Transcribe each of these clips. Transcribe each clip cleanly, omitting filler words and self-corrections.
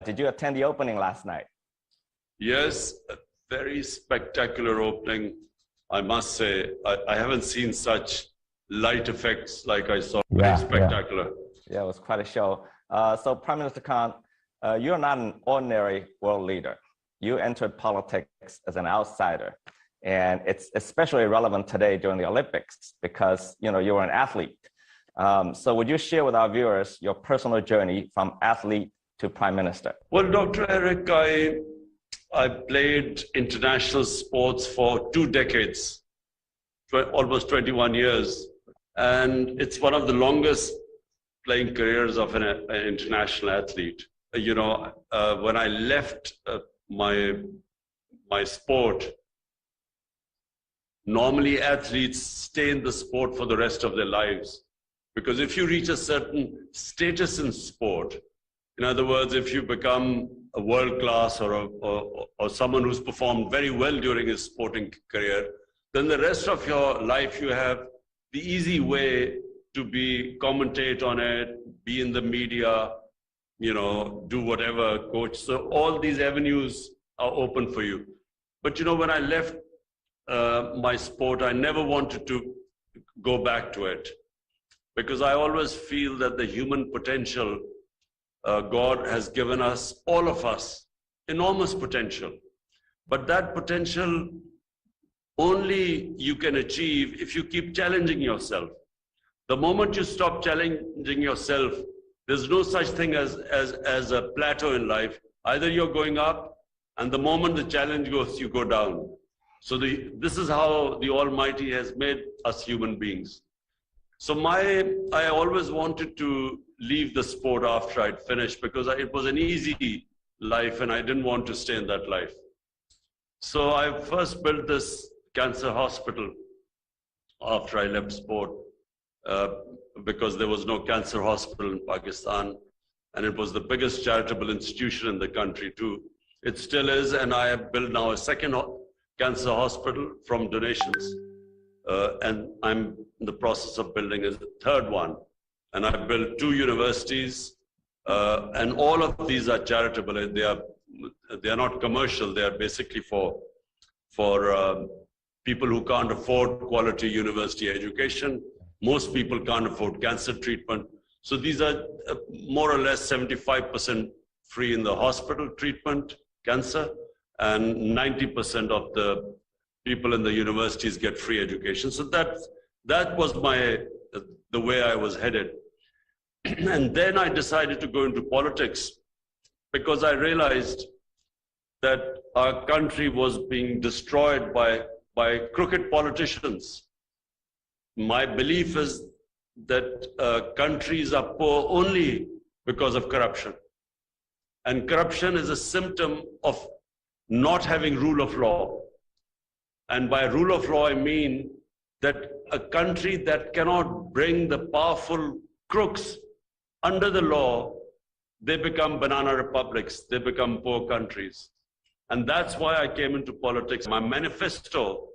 did you attend the opening last night? Yes, a very spectacular opening. I must say, I haven't seen such light effects like I saw. Very spectacular. Yeah, it was quite a show. So Prime Minister Khan, you're not an ordinary world leader. You entered politics as an outsider. And it's especially relevant today during the Olympics because you were an athlete. So would you share with our viewers your personal journey from athlete to Prime Minister? Well, Dr. Eric, I played international sports for 2 decades, almost 21 years. And it's one of the longest playing careers of an international athlete. When I left my sport, normally athletes stay in the sport for the rest of their lives. Because if you reach a certain status in sport, in other words, if you become a world class or someone who's performed very well during his sporting career, then the rest of your life you have the easy way to commentate on it, be in the media, do whatever, coach. So all these avenues are open for you. But when I left my sport, I never wanted to go back to it because I always feel that the human potential, God has given us, all of us, enormous potential. But that potential only you can achieve if you keep challenging yourself. The moment you stop challenging yourself, there's no such thing as a plateau in life. Either you're going up, and the moment the challenge goes, you go down. So this is how the Almighty has made us human beings. So I always wanted to leave the sport after I'd finished because it was an easy life and I didn't want to stay in that life. So I first built this cancer hospital after I left sport because there was no cancer hospital in Pakistan, and it was the biggest charitable institution in the country too. It still is, and I have built now a second cancer hospital from donations, and I'm in the process of building a third one. And I built 2 universities, and all of these are charitable. They are not commercial. They are basically for people who can't afford quality university education. Most people can't afford cancer treatment. So these are more or less 75% free in the hospital treatment, cancer, and 90% of the people in the universities get free education. So that was the way I was headed. And then I decided to go into politics because I realized that our country was being destroyed by crooked politicians. My belief is that countries are poor only because of corruption. And corruption is a symptom of not having rule of law. And by rule of law, I mean that a country that cannot bring the powerful crooks under the law, they become banana republics, they become poor countries. And that's why I came into politics. My manifesto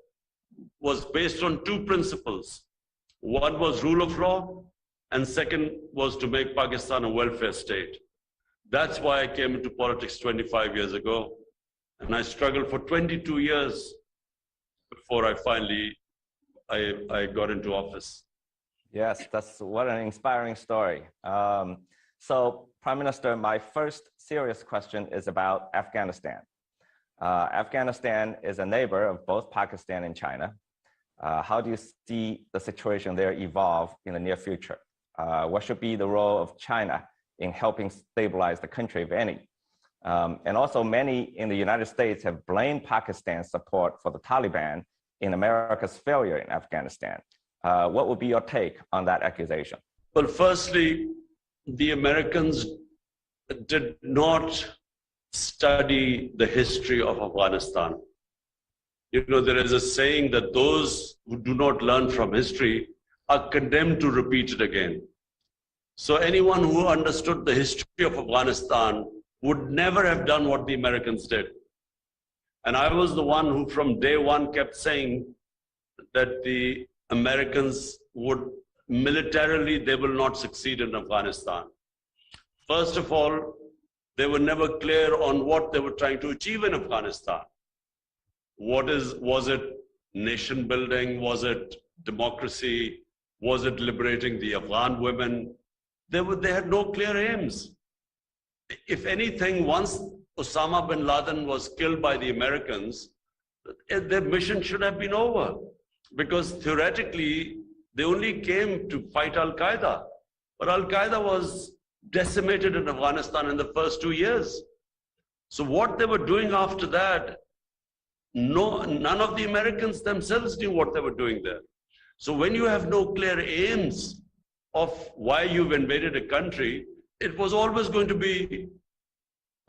was based on 2 principles. One was rule of law, and second was to make Pakistan a welfare state. That's why I came into politics 25 years ago. And I struggled for 22 years before I finally I got into office. Yes, that's what an inspiring story. So, Prime Minister, my first serious question is about Afghanistan. Afghanistan is a neighbor of both Pakistan and China. How do you see the situation there evolve in the near future? What should be the role of China in helping stabilize the country, if any? And also, many in the United States have blamed Pakistan's support for the Taliban in America's failure in Afghanistan. What would be your take on that accusation? Well, firstly, the Americans did not study the history of Afghanistan. There is a saying that those who do not learn from history are condemned to repeat it again. So anyone who understood the history of Afghanistan would never have done what the Americans did. And I was the one who from day one kept saying that the Americans would militarily, they will not succeed in Afghanistan. First of all, They were never clear on what they were trying to achieve in Afghanistan. Was it nation building? Was it democracy? Was it liberating the Afghan women? They had no clear aims. If anything, once Osama bin Laden was killed by the Americans, their mission should have been over, because theoretically they only came to fight Al-Qaeda. But Al-Qaeda was decimated in Afghanistan in the first 2 years. So what they were doing after that, none of the Americans themselves knew what they were doing there. So when you have no clear aims of why you've invaded a country, it was always going to be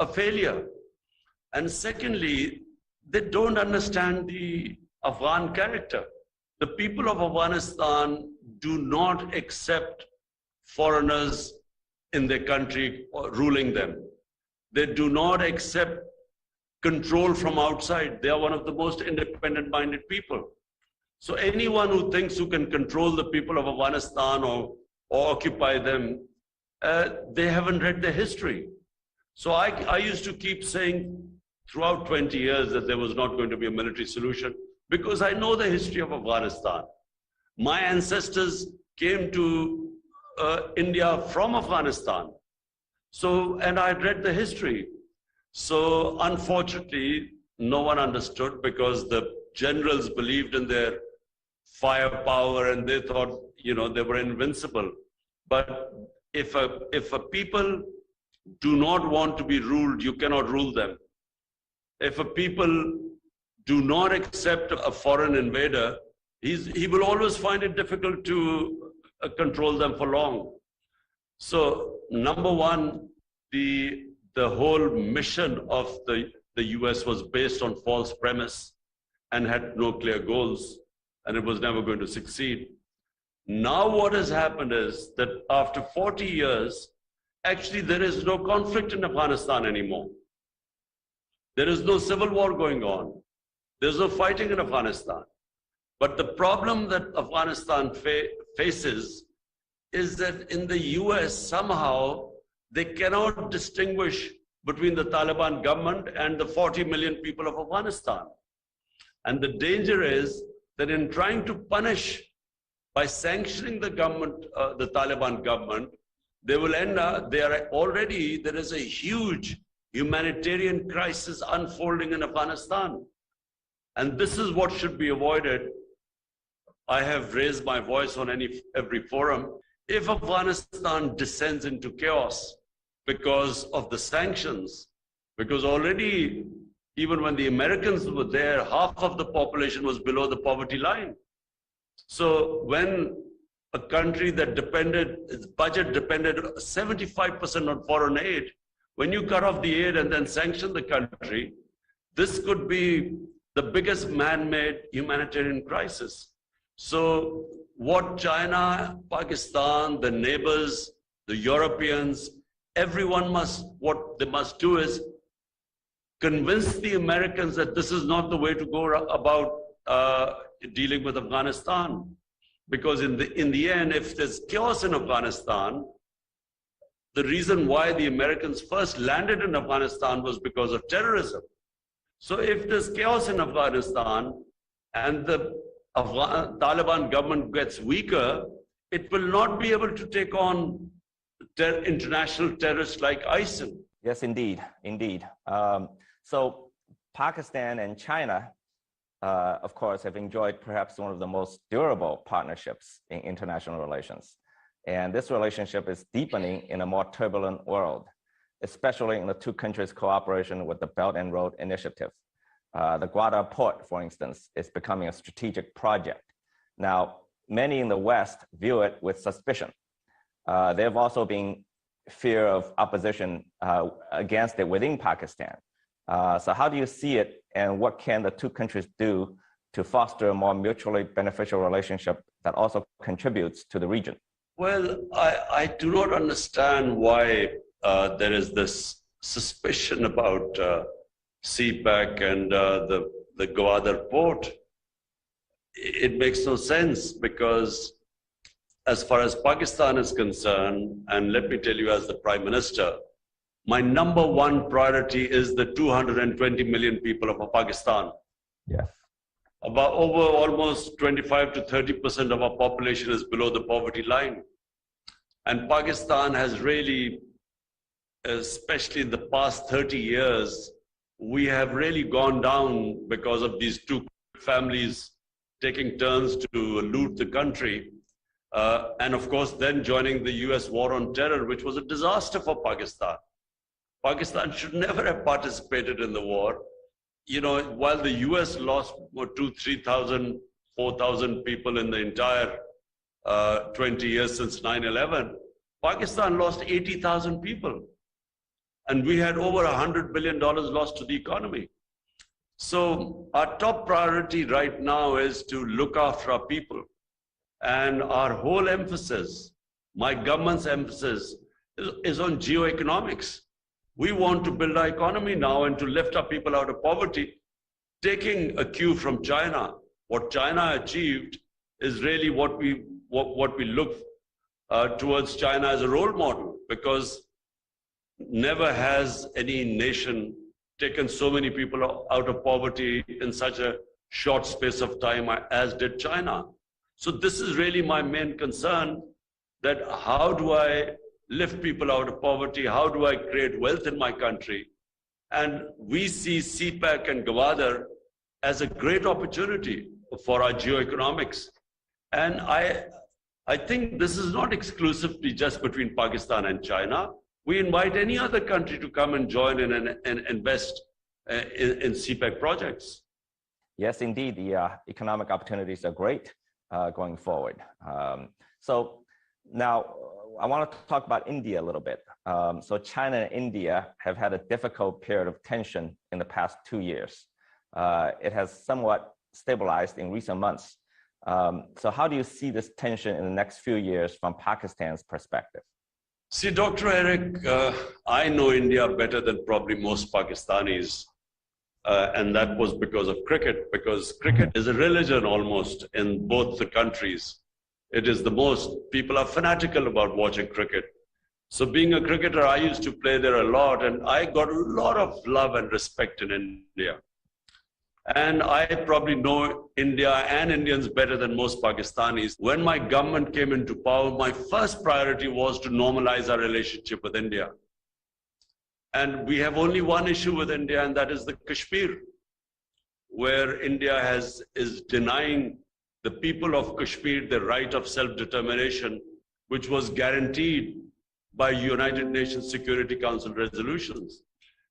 a failure. And secondly, they don't understand the Afghan character. The people of Afghanistan do not accept foreigners in their country ruling them. They do not accept control from outside. They are one of the most independent-minded people. So anyone who thinks who can control the people of Afghanistan or occupy them, they haven't read their history. So I used to keep saying throughout 20 years that there was not going to be a military solution, because I know the history of Afghanistan. My ancestors came to India from Afghanistan. So, and I had read the history. So unfortunately, no one understood, because the generals believed in their firepower and they thought, you know, they were invincible. But if a people do not want to be ruled, you cannot rule them. If a people do not accept a foreign invader, he will always find it difficult to control them for long. So number one, the whole mission of the US was based on false premise and had no clear goals, and it was never going to succeed. Now what has happened is that after 40 years, actually there is no conflict in Afghanistan anymore. There is no civil war going on. There's no fighting in Afghanistan. But the problem that Afghanistan faces is that in the US, somehow, they cannot distinguish between the Taliban government and the 40 million people of Afghanistan. And the danger is that in trying to punish by sanctioning the government, the Taliban government, they will end up, there is a huge humanitarian crisis unfolding in Afghanistan. And this is what should be avoided. I have raised my voice on every forum. If Afghanistan descends into chaos because of the sanctions, because already, even when the Americans were there, half of the population was below the poverty line. So when a country that its budget depended 75% on foreign aid, when you cut off the aid and then sanction the country, this could be the biggest man-made humanitarian crisis. So what China, Pakistan, the neighbors, the Europeans, what they must do is convince the Americans that this is not the way to go about dealing with Afghanistan. Because in the end, if there's chaos in Afghanistan, the reason why the Americans first landed in Afghanistan was because of terrorism. So if there's chaos in Afghanistan and the Taliban government gets weaker, it will not be able to take on international terrorists like ISIL. Yes, indeed, indeed. So Pakistan and China, of course, have enjoyed perhaps one of the most durable partnerships in international relations. And this relationship is deepening in a more turbulent world, especially in the two countries' cooperation with the Belt and Road Initiative. The Gwadar port, for instance, is becoming a strategic project. Now, many in the West view it with suspicion. There have also been fear of opposition against it within Pakistan. So how do you see it, and what can the two countries do to foster a more mutually beneficial relationship that also contributes to the region? Well, I do not understand why there is this suspicion about CPEC and the Gwadar port. It makes no sense, because as far as Pakistan is concerned, and let me tell you as the Prime Minister, my number one priority is the 220 million people of Pakistan. Yes. About over almost 25 to 30% of our population is below the poverty line. And Pakistan has really, especially in the past 30 years, we have really gone down because of these two families taking turns to loot the country. And of course, then joining the US war on terror, which was a disaster for Pakistan. Pakistan should never have participated in the war. You know, while the US lost 2,000, 3,000, 4,000 people in the entire 20 years since 9/11, Pakistan lost 80,000 people. And we had over $100 billion lost to the economy. So our top priority right now is to look after our people. And our whole emphasis, my government's emphasis, is on geoeconomics. We want to build our economy now and to lift our people out of poverty, taking a cue from China. What China achieved is really what we look towards China as a role model, because never has any nation taken so many people out of poverty in such a short space of time as did China. So this is really my main concern, that how do I lift people out of poverty? How do I create wealth in my country? And we see CPEC and Gwadar as a great opportunity for our geoeconomics. And I think this is not exclusively just between Pakistan and China. We invite any other country to come and join in and invest in CPEC projects. Yes, indeed, the economic opportunities are great going forward. So now I want to talk about India a little bit. So China and India have had a difficult period of tension in the past 2 years. It has somewhat stabilized in recent months. So how do you see this tension in the next few years from Pakistan's perspective? See, Dr. Eric, I know India better than probably most Pakistanis. And that was because of cricket, because cricket is a religion almost in both the countries. It is the most, people are fanatical about watching cricket. So being a cricketer, I used to play there a lot, and I got a lot of love and respect in India. And I probably know India and Indians better than most Pakistanis. When my government came into power, my first priority was to normalize our relationship with India. And we have only one issue with India, and that is the Kashmir, where India is denying the people of Kashmir the right of self-determination, which was guaranteed by United Nations Security Council resolutions.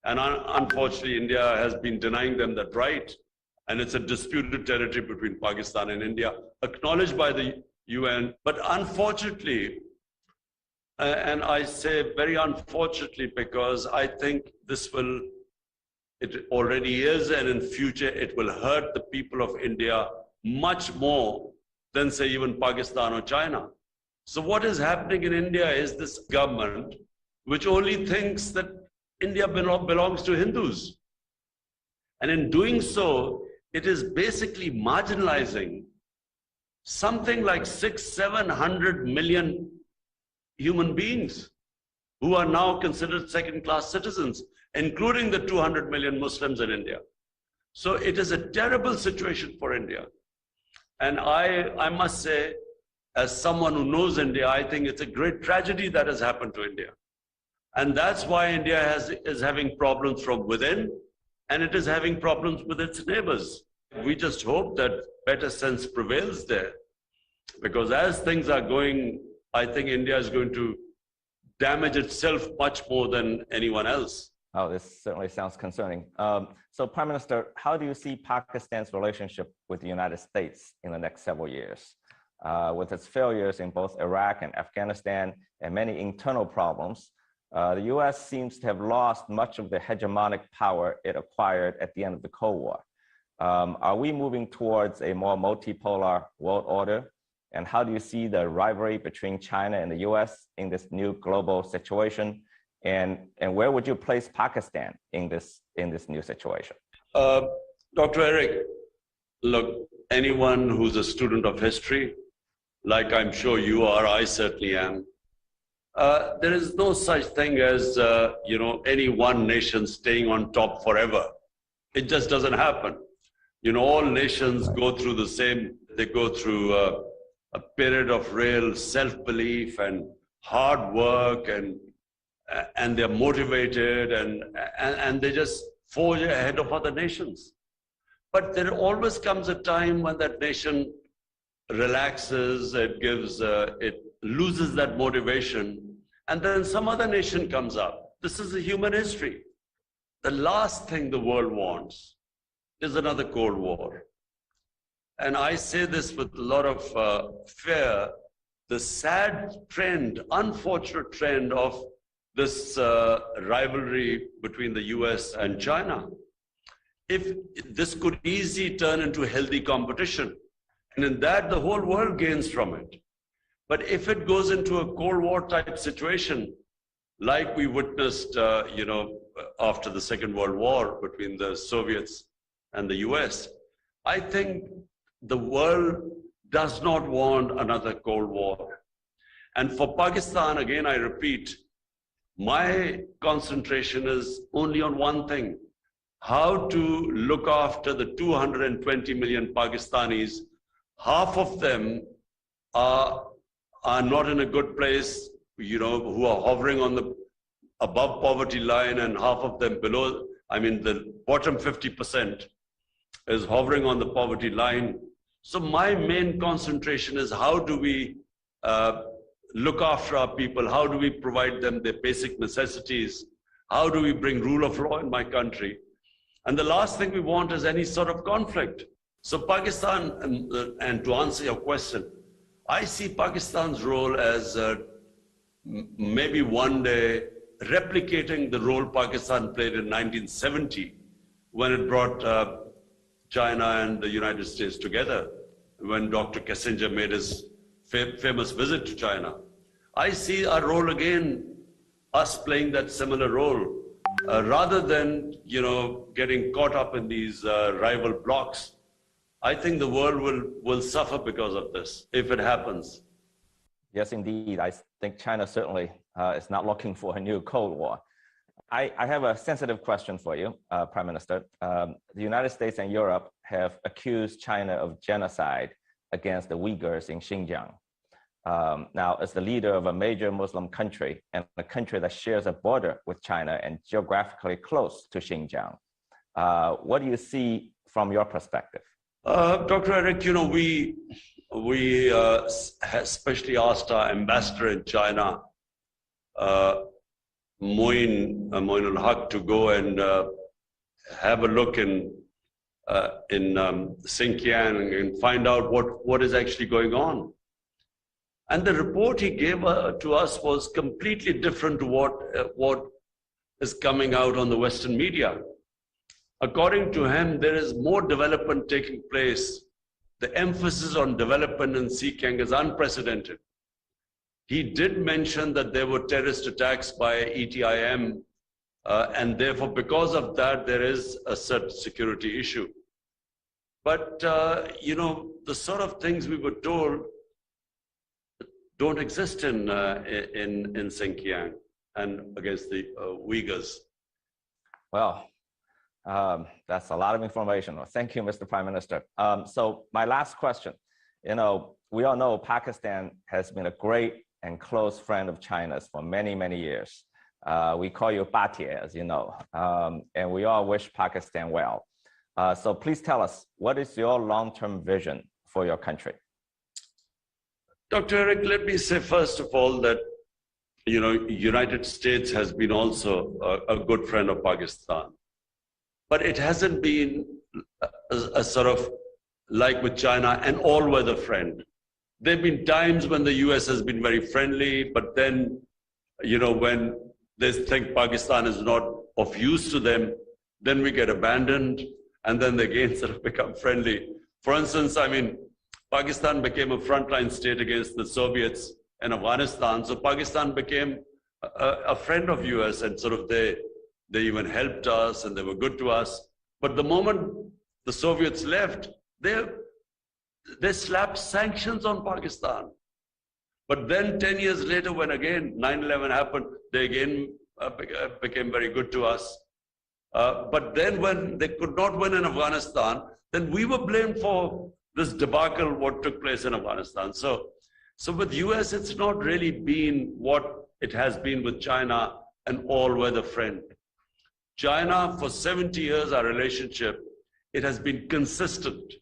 And unfortunately, India has been denying them that right. And it's a disputed territory between Pakistan and India, acknowledged by the UN. But unfortunately, and I say very unfortunately, because I think it already is, and in future it will hurt the people of India much more than, say, even Pakistan or China. So what is happening in India is this government which only thinks that India belongs to Hindus. And in doing so, it is basically marginalizing something like 600-700 million human beings who are now considered second-class citizens, including the 200 million Muslims in India. So it is a terrible situation for India. And I must say, as someone who knows India, I think it's a great tragedy that has happened to India. And that's why India is having problems from within, and it is having problems with its neighbors. We just hope that better sense prevails there, because as things are going, I think India is going to damage itself much more than anyone else. Oh, this certainly sounds concerning. So, Prime Minister, how do you see Pakistan's relationship with the United States in the next several years? With its failures in both Iraq and Afghanistan and many internal problems, the US seems to have lost much of the hegemonic power it acquired at the end of the Cold War. Are we moving towards a more multipolar world order? And how do you see the rivalry between China and the US in this new global situation? And where would you place Pakistan in this new situation? Dr. Eric, look, anyone who's a student of history, like I'm sure you are, I certainly am, there is no such thing as, any one nation staying on top forever. It just doesn't happen. All nations go through the same, they go through a period of real self-belief and hard work, and they're motivated, and they just forge ahead of other nations. But there always comes a time when that nation relaxes, it loses that motivation, and then some other nation comes up. This is a human history. The last thing the world wants is another Cold War. And I say this with a lot of fear, the sad trend, unfortunate trend of this rivalry between the US and China. If this could easily turn into a healthy competition, and in that the whole world gains from it. But if it goes into a Cold War type situation, like we witnessed, after the Second World War between the Soviets and the US, I think the world does not want another Cold War. And for Pakistan, again, I repeat, my concentration is only on one thing: how to look after the 220 million Pakistanis. Half of them are not in a good place, who are hovering on the above poverty line, and half of them below. I mean, the bottom 50% is hovering on the poverty line. So my main concentration is how do we look after our people? How do we provide them their basic necessities? How do we bring rule of law in my country? And the last thing we want is any sort of conflict. So Pakistan, and to answer your question, I see Pakistan's role as maybe one day replicating the role Pakistan played in 1970 when it brought China and the United States together, when Dr. Kissinger made his famous visit to China. I see our role again, us playing that similar role, rather than getting caught up in these rival blocs. I think the world will suffer because of this, if it happens. Yes, indeed. I think China certainly is not looking for a new Cold War. I have a sensitive question for you, Prime Minister. The United States and Europe have accused China of genocide against the Uyghurs in Xinjiang. Now, as the leader of a major Muslim country and a country that shares a border with China and geographically close to Xinjiang, what do you see from your perspective? Dr. Eric, we especially asked our ambassador in China, Moin al-Haq, to go and have a look in Xinjiang and find out what is actually going on. And the report he gave to us was completely different to what is coming out on the Western media. According to him, there is more development taking place. The emphasis on development in Xinjiang is unprecedented. He did mention that there were terrorist attacks by ETIM, and therefore, because of that, there is a certain security issue. But, the sort of things we were told don't exist in Xinjiang and against the Uyghurs. Well, that's a lot of information. Thank you, Mr. Prime Minister. So my last question, we all know Pakistan has been a great and close friend of China's for many, many years. We call you Bhatia, as you know, and we all wish Pakistan well. So please tell us, what is your long-term vision for your country? Dr. Eric, let me say first of all that, United States has been also a good friend of Pakistan. But it hasn't been a sort of like with China, an all-weather friend. There have been times when the US has been very friendly, but then, when they think Pakistan is not of use to them, then we get abandoned, and then they again sort of become friendly. For instance, Pakistan became a frontline state against the Soviets in Afghanistan, so Pakistan became a friend of US, and sort of they even helped us and they were good to us. But the moment the Soviets left, they slapped sanctions on Pakistan. But then 10 years later, when again 9/11 happened, they again became very good to us. But then when they could not win in Afghanistan, then we were blamed for this debacle, what took place in Afghanistan. So with US, it's not really been what it has been with China, an all-weather friend. China, for 70 years, our relationship, it has been consistent.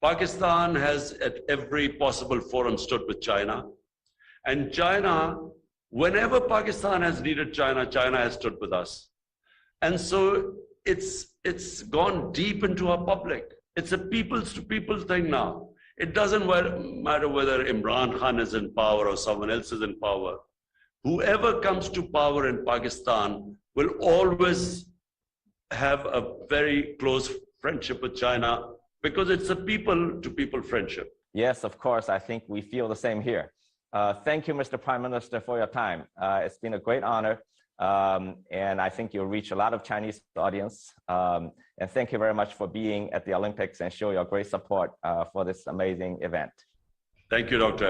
Pakistan has at every possible forum stood with China. And China, whenever Pakistan has needed China, China has stood with us. And so it's gone deep into our public. It's a peoples to people thing now. It doesn't matter whether Imran Khan is in power or someone else is in power. Whoever comes to power in Pakistan will always have a very close friendship with China because it's a people to people friendship. Yes, of course. I think we feel the same here. Thank you, Mr. Prime Minister, for your time. It's been a great honor. And I think you'll reach a lot of Chinese audience. And thank you very much for being at the Olympics and show your great support for this amazing event. Thank you, Dr.